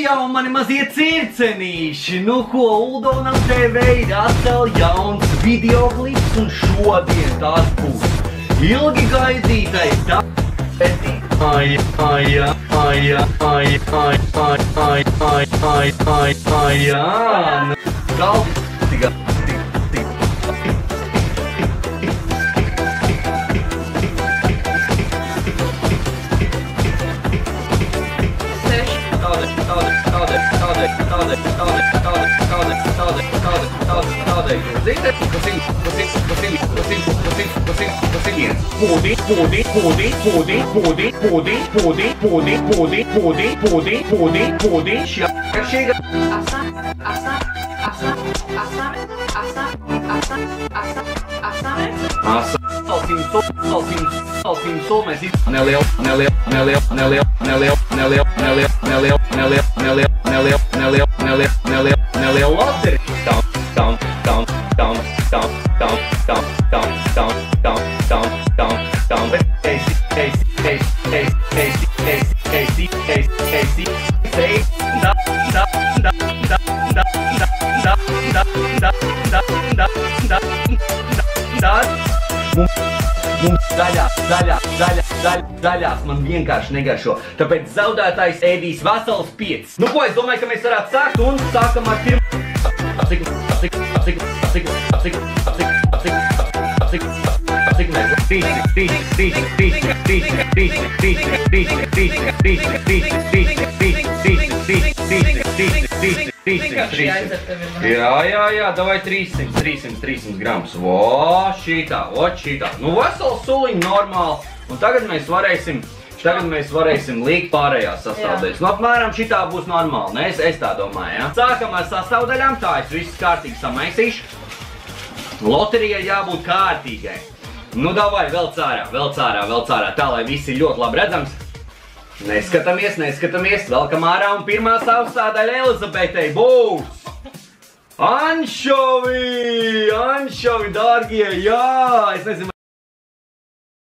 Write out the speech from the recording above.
jau mani mazie circenīši! Nu ko, Uldonam TV ir atkal jauns videoklips un šodien tās būs ilgi gaidītais Zaļās man vienkārši negaršo, tāpēc zaudētājs ēdīs veselas 5. Nu ko, es domāju, ka mēs varētu sākt un sākam ar pirmu. Jā, davai 300 grams. Vo, šitā. Nu, vesels suliņi normāli. Un tagad mēs varēsim likt pārējās sastāvdaļas. Nu, apmēram šitā būs normāli, ne? Es tā domāju, ja? Sākam ar sastāvdaļām, tā es visu kārtīgi samaisīšu. Loterijai jābūt kārtīgai. Nu, davai, vēl cārā, tā, lai viss ir ļoti labi redzams. Neskatāmies, velkam ārā un pirmā sastāvdaļa Elizabetei būs anšovi, dārgie, jā, es nezinu,